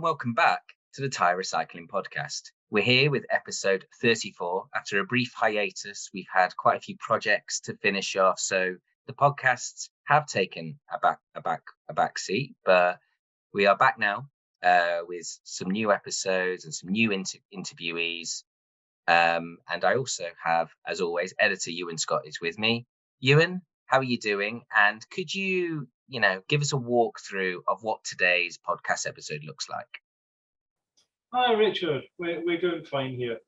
welcome back to the Tyre Recycling Podcast. We're here with episode 34. After a brief hiatus, we've had quite a few projects to finish off, so the podcasts have taken a back seat, but we are back now with some new episodes and some new interviewees. And I also have, as always, editor Ewan Scott is with me. Ewan, how are you doing? And could you, give us a walkthrough of what today's podcast episode looks like? Hi, Richard. We're doing fine here.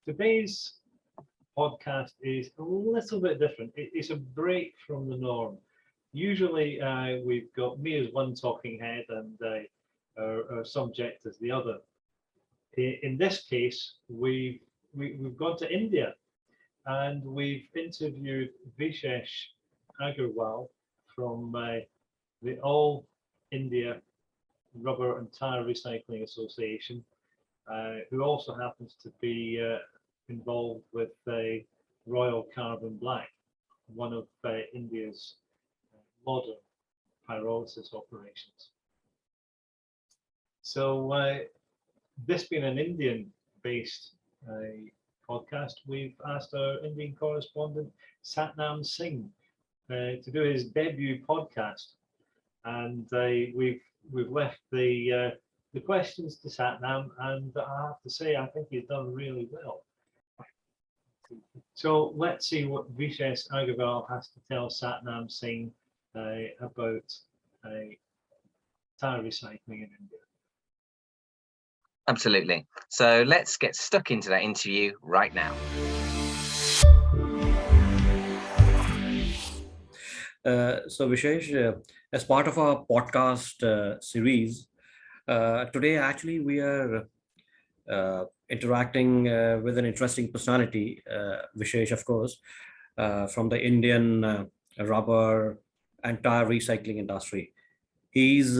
Today's podcast is a little bit different. It's a break from the norm. Usually, we've got me as one talking head and our subject as the other. In this case, we've gone to India and we've interviewed Vishesh Agarwal from the All India Rubber and Tyre Recycling Association, who also happens to be involved with Royal Carbon Black, one of India's modern pyrolysis operations. So this being an Indian-based podcast, we've asked our Indian correspondent Satnam Singh to do his debut podcast, and we've left the questions to Satnam, and I have to say I think he's done really well. So let's see what Vishesh Agarwal has to tell Satnam Singh about tyre recycling in India. Absolutely. So let's get stuck into that interview right now. So Vishesh, as part of our podcast series, today actually we are interacting with an interesting personality, Vishesh, of course, from the Indian rubber and tyre recycling industry. He's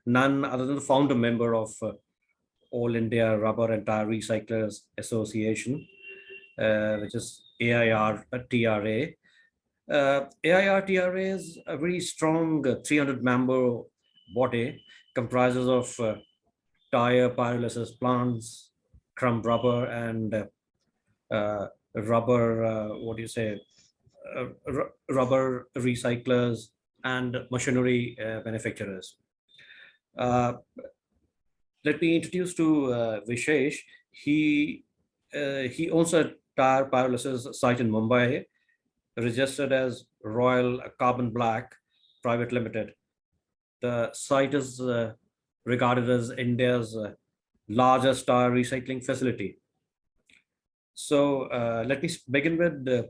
none other than the founder member of All India Rubber and Tyre Recyclers Association, which is AIRTRA. AIRTRA is a very strong 300-member body, comprises of tyre pyrolysis plants, crumb rubber, and rubber recyclers and machinery manufacturers. Let me introduce to Vishesh. He owns a tyre pyrolysis site in Mumbai, registered as Royal Carbon Black Private Limited. The site is regarded as India's largest tyre recycling facility. So let me begin with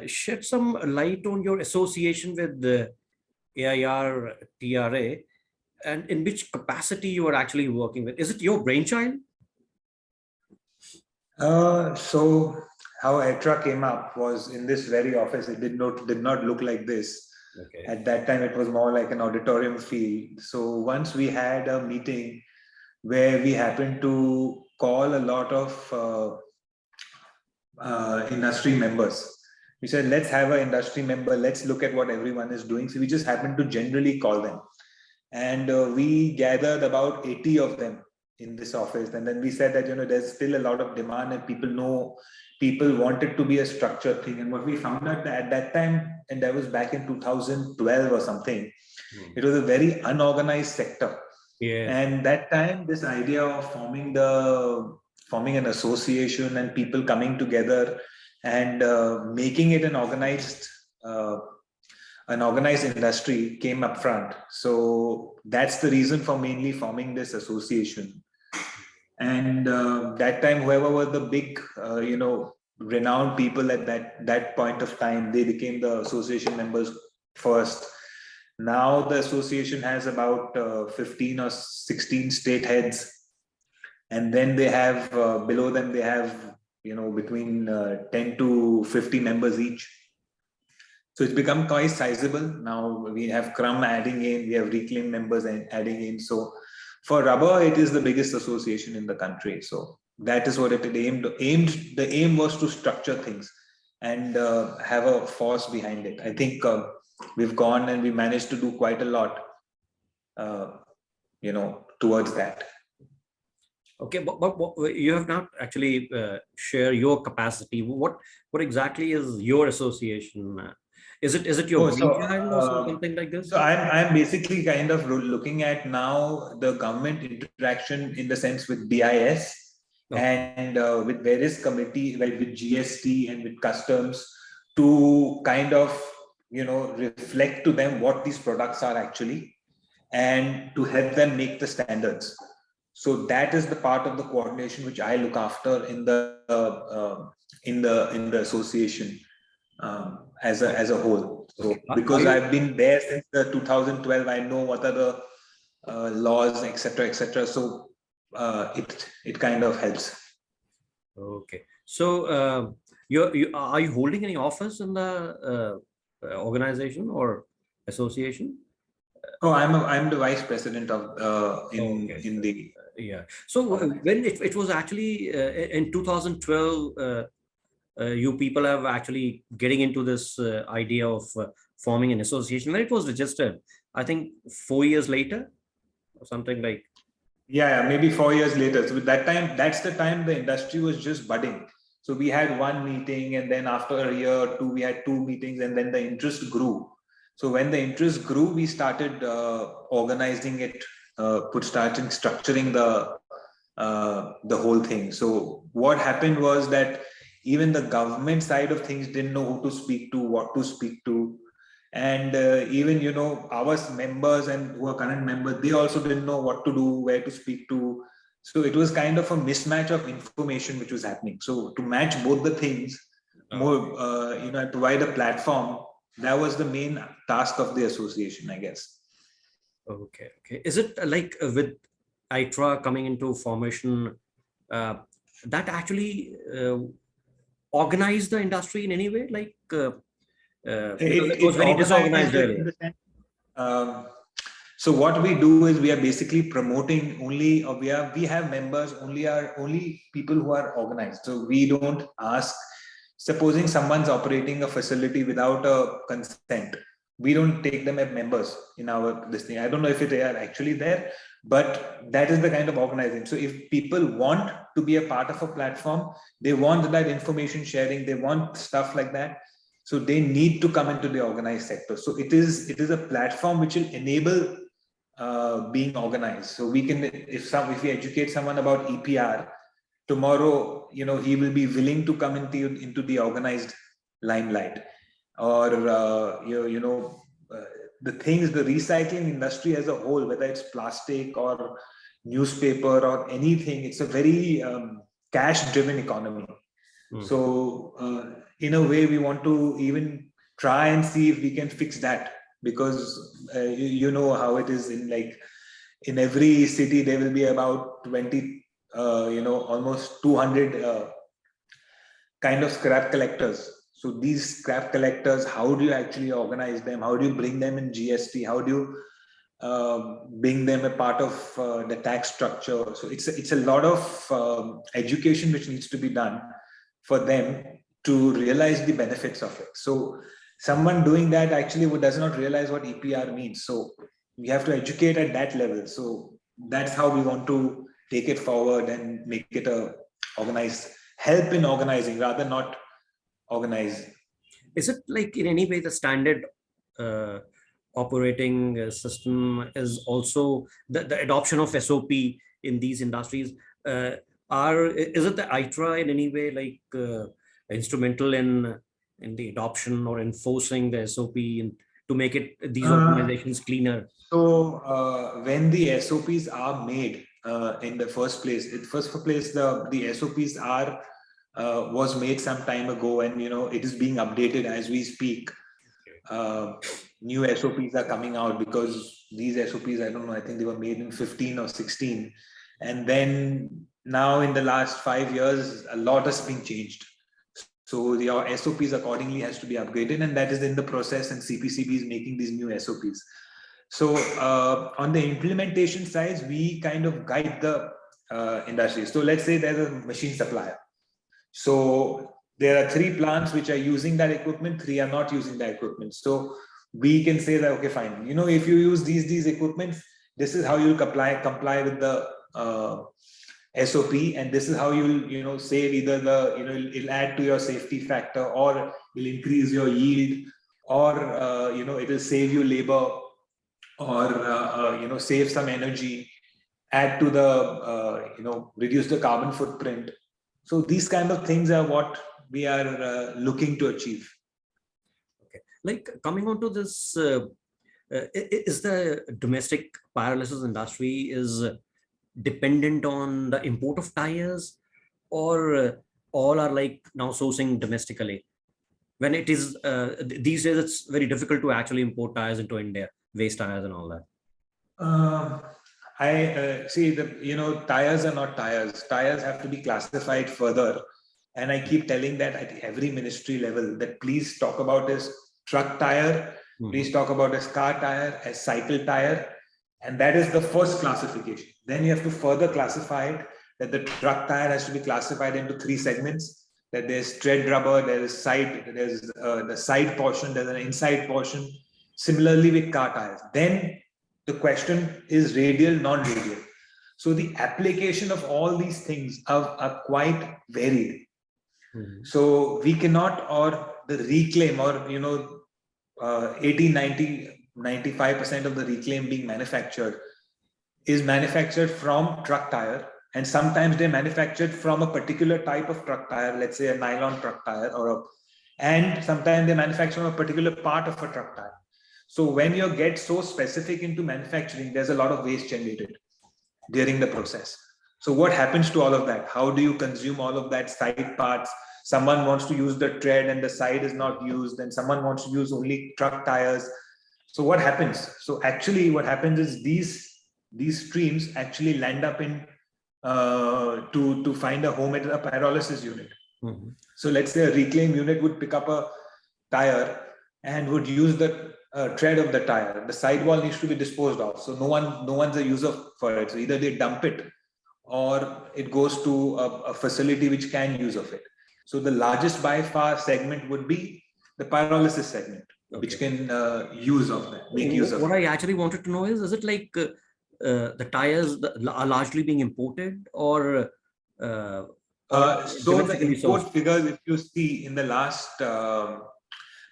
shed some light on your association with the AIRTRA and in which capacity you are actually working with. Is it your brainchild? So how AIRTRA came up was in this very office. It did not look like this. Okay. At that time, it was more like an auditorium feel. So once we had a meeting where we happened to call a lot of industry members. We said, let's have an industry member. Let's look at what everyone is doing. So we just happened to generally call them. And we gathered about 80 of them in this office. And then we said that, there's still a lot of demand and people want it to be a structured thing. And what we found out at that time, and that was back in 2012 or something, it was a very unorganized sector. Yeah. And that time, this idea of forming an association and people coming together and making it an organized industry came up front. So that's the reason for mainly forming this association. And that time, whoever were the big, renowned people at that point of time, they became the association members first. Now the association has about 15 or 16 state heads. And then they have, below them, they have, between 10 to 50 members each. So it's become quite sizable. Now we have Crumb adding in, we have Reclaim members adding in. So for rubber, it is the biggest association in the country. So that is what it aimed. The aim was to structure things and have a force behind it. I think we've gone and we managed to do quite a lot. towards that. Okay, but you have not actually share your capacity. What exactly is your association? Is it your brainchild or something like this? So I'm basically kind of looking at now the government interaction in the sense with BIS and with various committees, like with GST and with customs, to kind of reflect to them what these products are actually, and to help them make the standards. So that is the part of the coordination which I look after in the association as a whole. So because I've been there since the 2012, I know what are the laws, etc. So it kind of helps. Okay. So are you holding any office in the organization or association? Oh, I'm the vice president of in the yeah. So when it was actually in 2012, you people have actually getting into this idea of forming an association when it was registered. I think 4 years later, or something like. Yeah, maybe 4 years later. So that time, that's the time the industry was just budding. So we had one meeting, and then after a year or two, we had 2 meetings, and then the interest grew. So when the interest grew, we started organizing it, starting structuring the whole thing. So what happened was that even the government side of things didn't know who to speak to, what to speak to. And even, our members and who are current members, they also didn't know what to do, where to speak to. So it was kind of a mismatch of information which was happening. So to match both the things, provide a platform, that was the main task of the association, I guess. Okay. Is it like with AIRTRA coming into formation, that actually organized the industry in any way? Like it was very disorganized earlier. So what we do is we are basically promoting only, we have members only people who are organized. So we don't ask. Supposing someone's operating a facility without a consent, we don't take them as members in this thing. I don't know if they are actually there, but that is the kind of organizing. So if people want to be a part of a platform, they want that information sharing, they want stuff like that. So they need to come into the organized sector. So it is a platform which will enable being organized. So we can, if we educate someone about EPR, tomorrow, he will be willing to come into the organized limelight. Or the things, the recycling industry as a whole, whether it's plastic or newspaper or anything, it's a very cash-driven economy. So in a way, we want to even try and see if we can fix that, because you know how it is in every city, there will be about 20 almost 200 kind of scrap collectors. So these scrap collectors, how do you actually organize them? How do you bring them in GST? How do you bring them a part of the tax structure? So it's a lot of education which needs to be done for them to realize the benefits of it. So someone doing that actually does not realize what EPR means. So we have to educate at that level. So that's how we want to take it forward and make it help in organizing rather not organize. Is it like in any way the standard operating system is also the adoption of SOP in these industries? Is it the AIRTRA in any way like instrumental in the adoption or enforcing the SOP to make these organizations cleaner? So when the SOPs are made, in the first place, the SOPs was made some time ago, and it is being updated as we speak. New SOPs are coming out because these SOPs, I don't know, I think they were made in 15 or 16, and then now in the last 5 years, a lot has been changed. So your SOPs accordingly has to be upgraded, and that is in the process, and CPCB is making these new SOPs. So on the implementation side, we kind of guide the industry. So let's say there's a machine supplier. So there are 3 plants which are using that equipment, 3 are not using that equipment. So we can say that, okay, fine. If you use these equipment, this is how you'll comply with the SOP, and this is how you'll save either it'll add to your safety factor, or will increase your yield, or it'll save you labor, or save some energy, add to the reduce the carbon footprint. So these kind of things are what we are looking to achieve. Okay, like coming on to this, is the domestic pyrolysis industry is dependent on the import of tires, or all are like now sourcing domestically? When it is these days, it's very difficult to actually import tires into India, waste tires and all that. I see tires are not tires. Tires have to be classified further. And I keep telling that at every ministry level that please talk about as truck tire, please talk about as car tire, as cycle tire. And that is the first classification. Then you have to further classify it, that the truck tire has to be classified into 3 segments, that there's tread rubber, there's the side portion, there's an inside portion. Similarly with car tires. Then the question is radial, non-radial. So the application of all these things are quite varied. So we cannot, or the reclaim, or 80, 90, 95% of the reclaim being manufactured is manufactured from truck tire. And sometimes they're manufactured from a particular type of truck tire, let's say a nylon truck tire, and sometimes they manufacture from a particular part of a truck tire. So when you get so specific into manufacturing, there's a lot of waste generated during the process. So what happens to all of that? How do you consume all of that side parts? Someone wants to use the tread and the side is not used, and someone wants to use only truck tires. So what happens? So actually what happens is these streams actually land up in to find a home at a pyrolysis unit. So let's say a reclaim unit would pick up a tire and would use the tread of the tire. The sidewall needs to be disposed of. So no one's a user for it. So either they dump it or it goes to a facility which can use of it. So the largest by far segment would be the pyrolysis segment, which can use of that, make use of it. What I actually wanted to know is it like the tires are largely being imported, or so the import figures, if you see in the last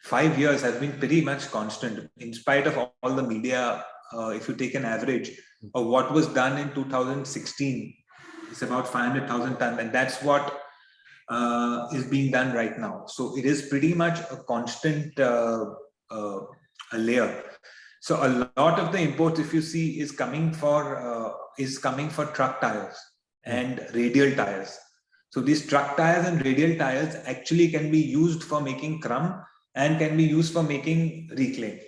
5 years, has been pretty much constant in spite of all the media. If you take an average of what was done in 2016, it's about 500,000 tons, and that's what is being done right now. So it is pretty much a constant layer. So a lot of the imports, if you see, is coming for truck tires and radial tires. So these truck tires and radial tires actually can be used for making crumb and can be used for making reclaim.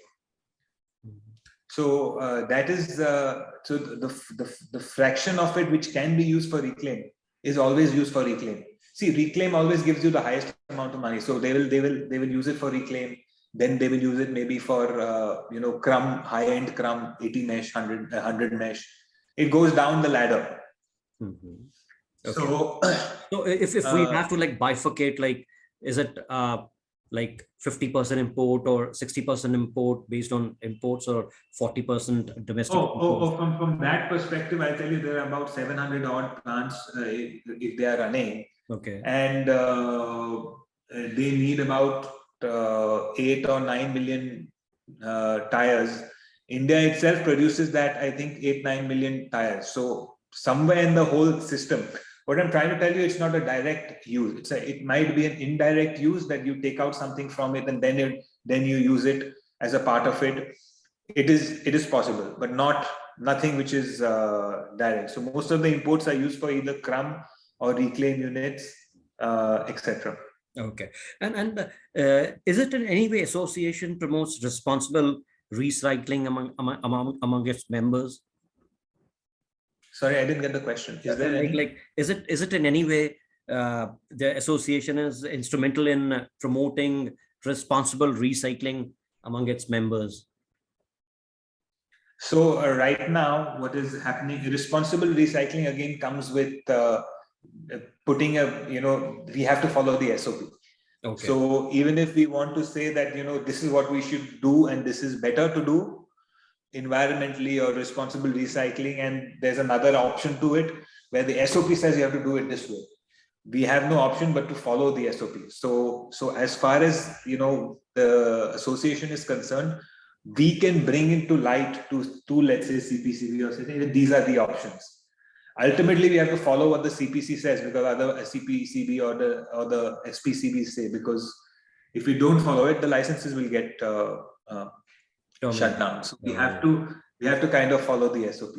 So that is so the fraction of it which can be used for reclaim is always used for reclaim. See, reclaim always gives you the highest amount of money. So they will use it for reclaim. Then they will use it maybe for crumb, high-end crumb, 80 mesh, 100 mesh. It goes down the ladder. Okay. So if we have to like bifurcate, like, is it like 50% import or 60% import based on imports, or 40% domestic? From that perspective, I'll tell you there are about 700 odd plants if they are running. Okay. And they need about 8 or 9 million tires. India itself produces that, I think, 8-9 million tires. So somewhere in the whole system, what I'm trying to tell you, it's not a direct use. It might be an indirect use, that you take out something from it and then you use it as a part of it. It is possible, but nothing which is direct. So most of the imports are used for either crumb or reclaim units, etc. Okay. And is it in any way association promotes responsible recycling among its members? Sorry, I didn't get the question. Is there is it in any way the association is instrumental in promoting responsible recycling among its members? So right now, what is happening? Responsible recycling again comes with putting we have to follow the SOP. Okay. So even if we want to say that this is what we should do and this is better to do, environmentally or responsible recycling, and there's another option to it where the SOP says you have to do it this way. We have no option but to follow the SOP. So as far as the association is concerned, we can bring into light to let's say CPCB or something. These are the options. Ultimately, we have to follow what the CPC says, because other CPCB or the SPCB say, because if we don't follow it, the licenses will get shut down. So we have to kind of follow the SOP.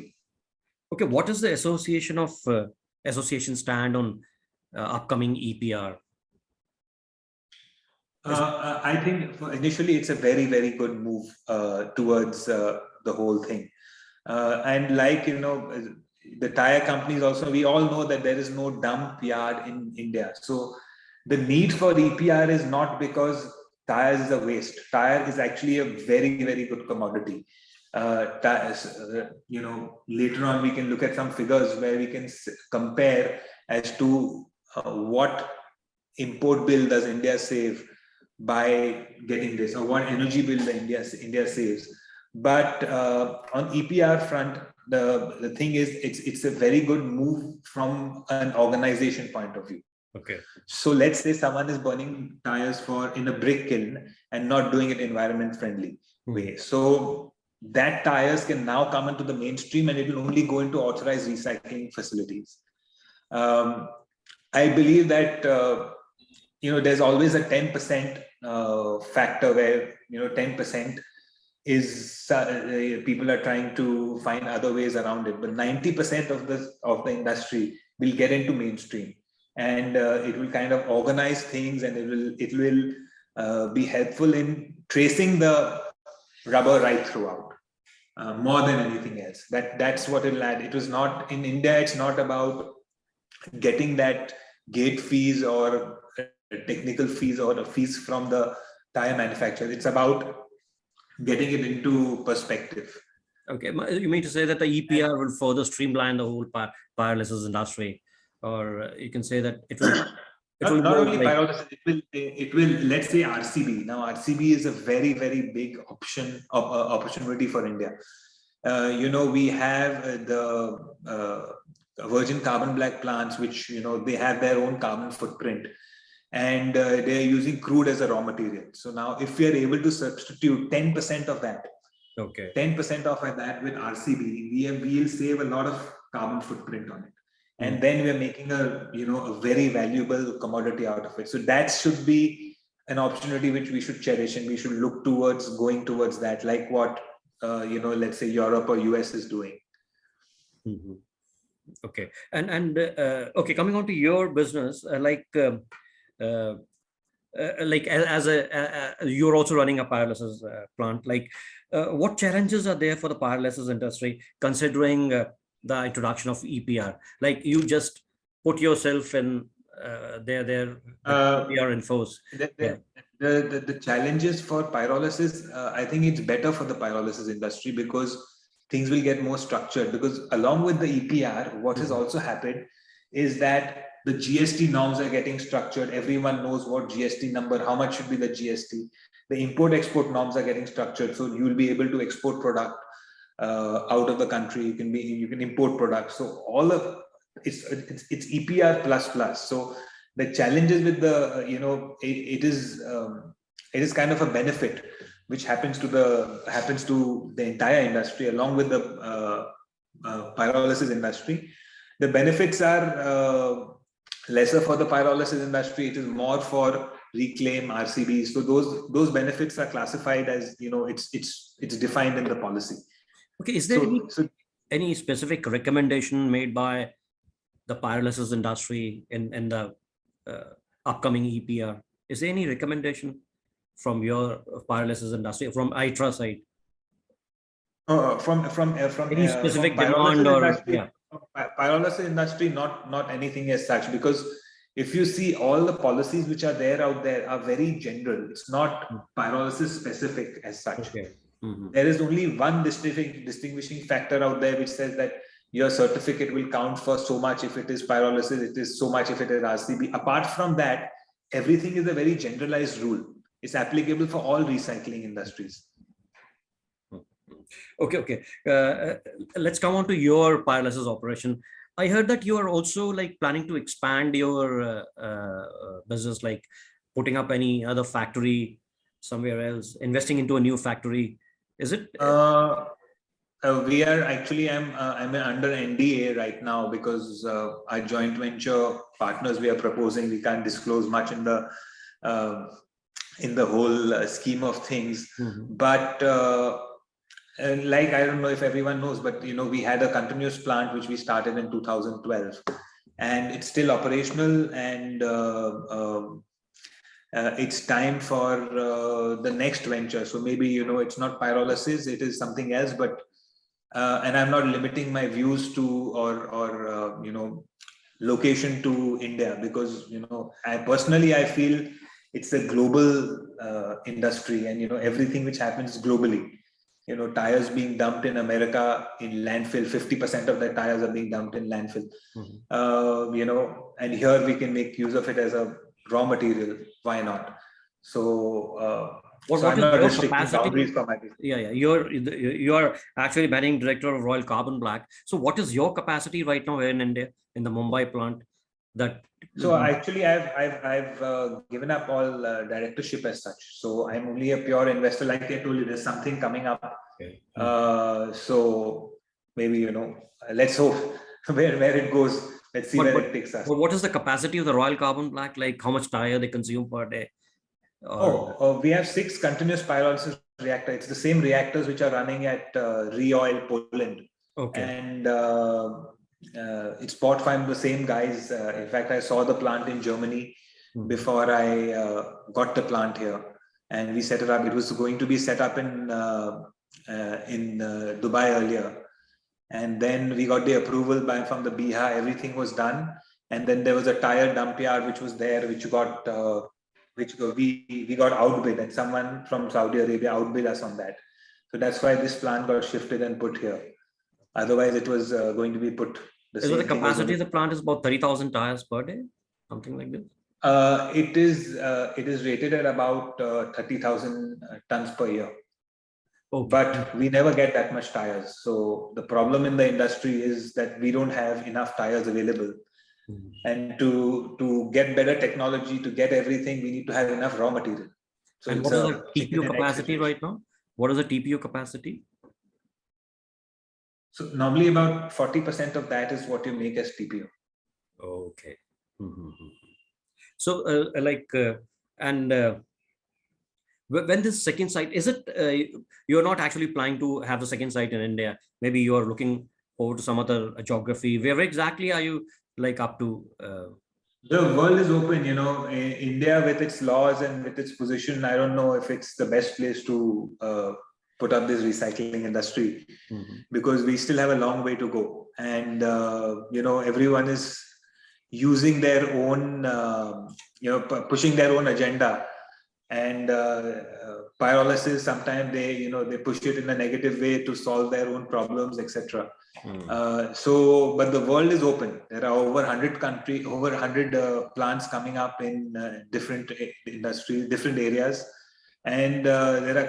Okay, what is the association stand on upcoming EPR? I think initially it's a very, very good move towards the whole thing. And like, the tire companies also, we all know that there is no dump yard in India. So the need for EPR is not because tires is a waste. Tire is actually a very, very good commodity. Tires, later on we can look at some figures where we can compare as to what import bill does India save by getting this, or what energy bill the India saves. But on EPR front, the thing is, it's a very good move from an organization point of view. Okay. So let's say someone is burning tires in a brick kiln and not doing it environment friendly way. So that tires can now come into the mainstream and it will only go into authorized recycling facilities. I believe that there's always a 10% factor where 10% is people are trying to find other ways around it, but 90% of the industry will get into mainstream, and it will kind of organize things, and it will be helpful in tracing the rubber right throughout, more than anything else. That's what it'll add. It was not in India. It's not about getting that gate fees or technical fees or fees from the tire manufacturer. It's about getting it into perspective. Okay, you mean to say that the EPR will further streamline the whole pyrolysis industry, or you can say that it will. Not only pyrolysis, it will. Let's say RCB. Now RCB is a very, very big opportunity for India. We have the virgin carbon black plants, which they have their own carbon footprint, and they're using crude as a raw material. So now if we are able to substitute 10% of that, 10% of that with RCB, we will save a lot of carbon footprint on it. And then we're making a very valuable commodity out of it. So that should be an opportunity which we should cherish, and we should look towards going towards that, like what let's say Europe or US is doing. Mm-hmm. Okay, and okay, coming on to your business, you're also running a pyrolysis plant. What challenges are there for the pyrolysis industry, considering the introduction of EPR? Like, you just put yourself in their EPR in force. The challenges for pyrolysis, I think it's better for the pyrolysis industry because things will get more structured. Because along with the EPR, what has also happened is that the GST norms are getting structured. Everyone knows what GST number, how much should be the GST. The import-export norms are getting structured, so you will be able to export product out of the country. You can import products. So all of it's EPR plus. So the challenges with the it is kind of a benefit which happens to the entire industry along with the pyrolysis industry. The benefits are lesser for the pyrolysis industry. It is more for reclaim RCBs. So those benefits are classified as it's defined in the policy. Okay, is there any specific recommendation made by the pyrolysis industry in the upcoming EPR? Is there any recommendation from your pyrolysis industry, from AIRTRA side? From any specific demand or pyrolysis industry, not anything as such, because if you see all the policies which are there out there are very general. It's not pyrolysis specific as such. Okay. Mm-hmm. There is only one distinguishing factor out there which says that your certificate will count for so much if it is pyrolysis, it is so much if it is RCB. Apart from that, everything is a very generalized rule. It's applicable for all recycling industries. Okay. Let's come on to your pyrolysis operation. I heard that you are also like planning to expand your business, like putting up any other factory somewhere else, investing into a new factory. Is it? We are actually, I'm under NDA right now because our joint venture partners we are proposing, we can't disclose much in the whole scheme of things. But and like, I don't know if everyone knows, but we had a continuous plant which we started in 2012, and it's still operational, and it's time for the next venture. So maybe it's not pyrolysis, it is something else, but and I'm not limiting my views to or location to India, because I feel it's a global industry, and everything which happens globally. Tires being dumped in America in landfill, 50% of the tires are being dumped in landfill. And here we can make use of it as a raw material. Why not? So what I'm is not your restricting capacity? boundaries for my business. Yeah. You're actually managing director of Royal Carbon Black. So what is your capacity right now here in India, in the Mumbai plant? So actually, I've given up all directorship as such. So I'm only a pure investor. Like I told you, there's something coming up. Okay. So maybe let's hope where it goes. Let's see where it takes us. What is the capacity of the Royal Carbon Black? Like how much tire they consume per day? We have 6 continuous pyrolysis reactors. It's the same reactors which are running at Reoil, Poland. Okay. And it's bought from the same guys. In fact, I saw the plant in Germany before I got the plant here, and we set it up. It was going to be set up in Dubai earlier, and then we got the approval from the BIHA. Everything was done, and then there was a tire dump yard which was there, which got we got outbid, and someone from Saudi Arabia outbid us on that. So that's why this plant got shifted and put here. Otherwise, it was going to be put. The capacity of the plant is about 30,000 tires per day, something like this. It is rated at about 30,000 tons per year. Okay. But we never get that much tires. So the problem in the industry is that we don't have enough tires available. And to get better technology, to get everything, we need to have enough raw material. So and what is the TPO capacity right now? What is the TPO capacity? So normally about 40% of that is what you make as TPO. Okay. So when this second site, is it you're not actually planning to have the second site in India? Maybe you're looking over to some other geography. Where exactly are you up to? The world is open, India with its laws and with its position. I don't know if it's the best place to put up this recycling industry, because we still have a long way to go. And, everyone is using their own, pushing their own agenda. And pyrolysis, sometimes they push it in a negative way to solve their own problems, etc. But the world is open. There are over 100 countries, over 100 plants coming up in different industries, different areas. And there are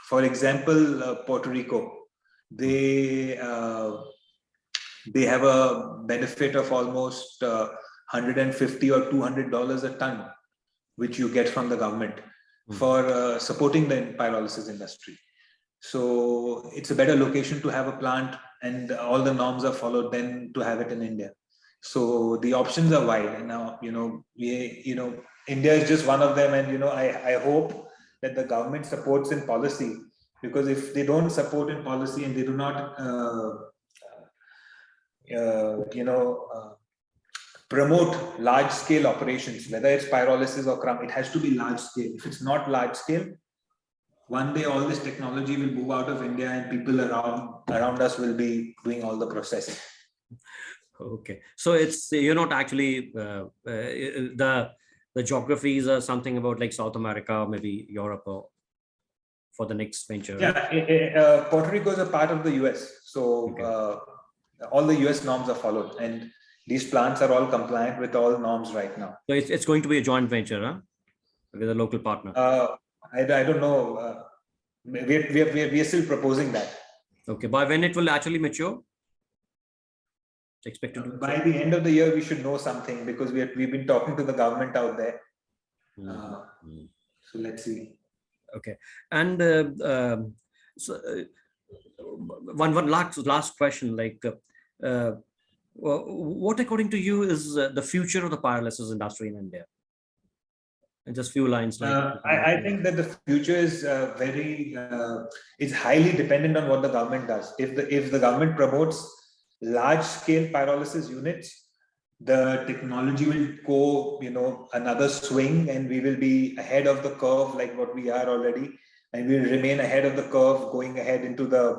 for example, Puerto Rico, they have a benefit of almost $150 or $200 a ton, which you get from the government for supporting the pyrolysis industry. So it's a better location to have a plant, and all the norms are followed than to have it in India. So the options are wide. And now, India is just one of them. And, I hope that the government supports in policy, because if they don't support in policy and they do not, promote large-scale operations, whether it's pyrolysis or crumb, it has to be large-scale. If it's not large-scale, one day all this technology will move out of India, and people around us will be doing all the processing. Okay, so you're not actually the geographies are something about like South America, maybe Europe, or for the next venture. Yeah, Puerto Rico is a part of the US, so okay. All the US norms are followed, and these plants are all compliant with all norms right now. So it's going to be a joint venture, with a local partner. I don't know. We are still proposing that. Okay, by when it will actually mature? Expected to By the end of the year, we should know something, because we've been talking to the government out there. So let's see. Okay, and so one last question, like what according to you is the future of the pyrolysis industry in India? And just few lines. I think that the future is is highly dependent on what the government does. If the government promotes large scale pyrolysis units, the technology will go, another swing, and we will be ahead of the curve like what we are already, and we will remain ahead of the curve going ahead into the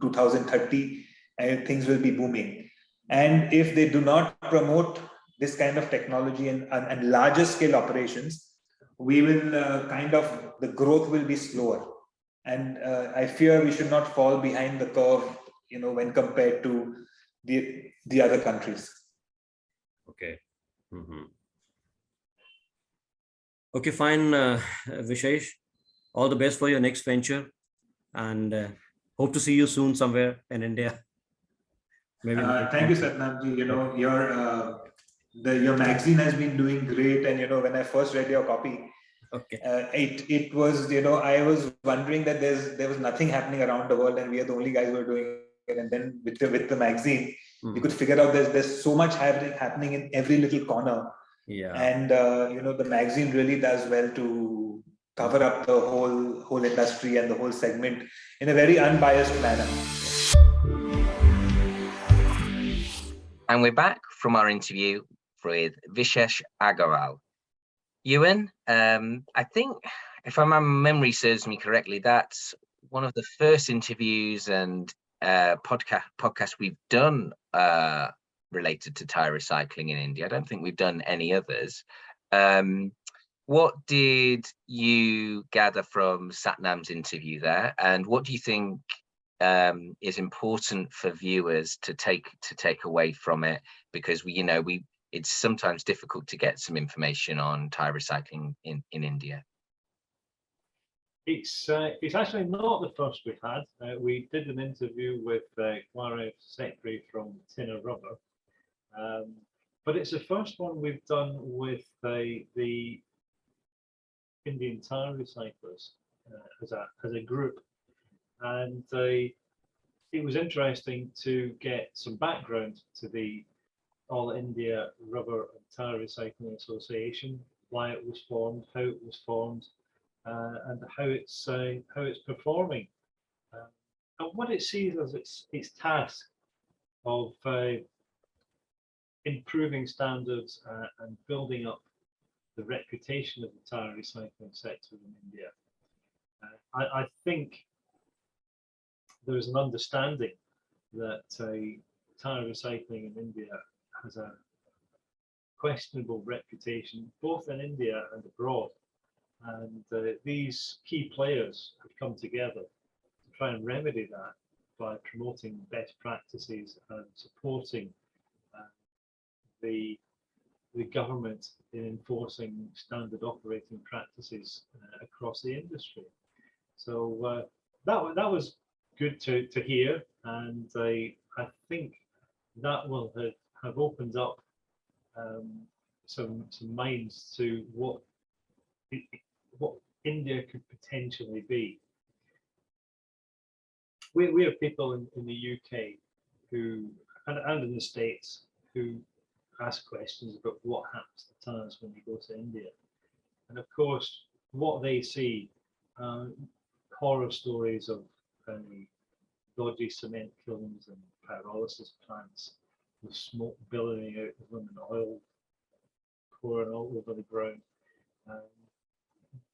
2030, and things will be booming. And if they do not promote this kind of technology and larger scale operations, we will the growth will be slower. And I fear we should not fall behind the curve, when compared to the other countries. Okay. Okay, fine, Vishesh. All the best for your next venture, and hope to see you soon somewhere in India. Maybe. Thank you, Satnam. Your magazine has been doing great, and when I first read your copy, it was I was wondering that there was nothing happening around the world, and we are the only guys who are doing it. And then with the magazine, you could figure out there's so much happening in every little corner. Yeah. And the magazine really does well to cover up the whole industry and the whole segment in a very unbiased manner. And we're back from our interview with Vishesh Agarwal. Ewan, I think, if my memory serves me correctly, that's one of the first interviews and podcasts we've done related to tyre recycling in India. I don't think we've done any others. What did you gather from Satnam's interview there, and what do you think is important for viewers to take away from it? Because it's sometimes difficult to get some information on tyre recycling in India. It's actually not the first we've had. We did an interview with Pyrolysis Sector from Tinner Rubber, but it's the first one we've done with the Indian tyre recyclers as a group, and it was interesting to get some background to the All India Rubber and Tyre Recycling Association, why it was formed, how it was formed, and how it's performing, and what it sees as its task of improving standards and building up the reputation of the tyre recycling sector in India. I think there's an understanding that tyre recycling in India has a questionable reputation, both in India and abroad. And these key players have come together to try and remedy that by promoting best practices and supporting the government in enforcing standard operating practices across the industry. So that was good to hear, and I think that will have opened up some minds to what India could potentially be. We have people in the UK who and in the States who ask questions about what happens to tyres when you go to India, and of course what they see horror stories of dodgy cement kilns and pyrolysis plants with smoke billowing out of them and oil pouring all over the ground.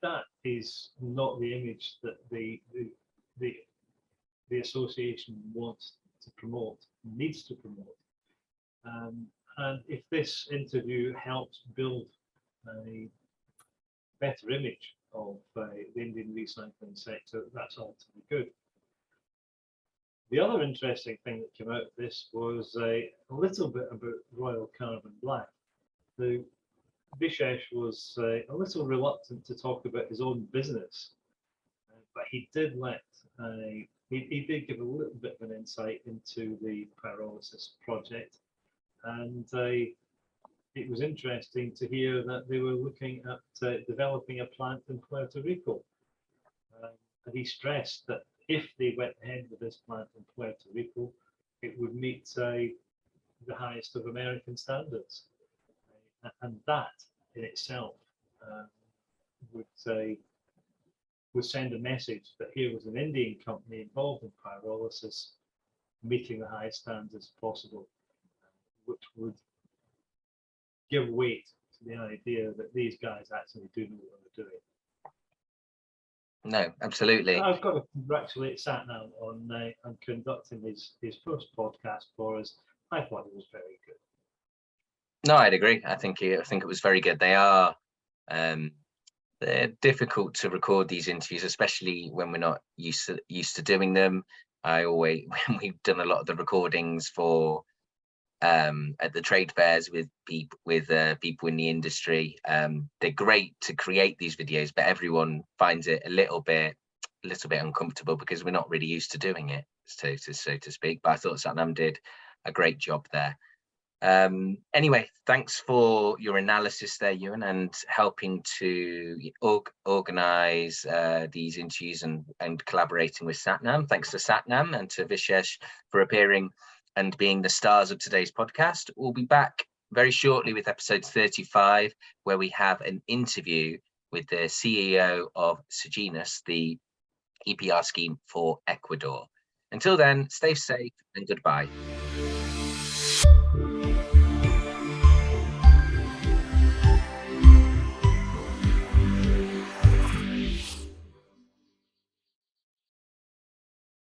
That is not the image that the association wants to promote, needs to promote. And if this interview helps build a better image of the Indian recycling sector, that's all to be good. The other interesting thing that came out of this was a little bit about Royal Carbon Black. Vishesh was a little reluctant to talk about his own business, but he did he did give a little bit of an insight into the pyrolysis project, and it was interesting to hear that they were looking at developing a plant in Puerto Rico. And he stressed that if they went ahead with this plant in Puerto Rico, it would meet the highest of American standards. And that in itself would send a message that here was an Indian company involved in pyrolysis meeting the highest standards possible, which would give weight to the idea that these guys actually do know what they're doing. No, absolutely. I've got to congratulate Satnam on conducting his first podcast for us. I thought it was very good. No, I'd agree. I think it was very good. They are they're difficult to record these interviews, especially when we're not used to doing them. When we've done a lot of the recordings for at the trade fairs with people in the industry, they're great to create these videos, but everyone finds it a little bit uncomfortable because we're not really used to doing it, so to speak. But I thought Satnam did a great job there. Anyway, thanks for your analysis there, Ewan, and helping to organise these interviews and collaborating with Satnam. Thanks to Satnam and to Vishesh for appearing and being the stars of today's podcast. We'll be back very shortly with episode 35, where we have an interview with the CEO of Seginus, the EPR scheme for Ecuador. Until then, stay safe and goodbye.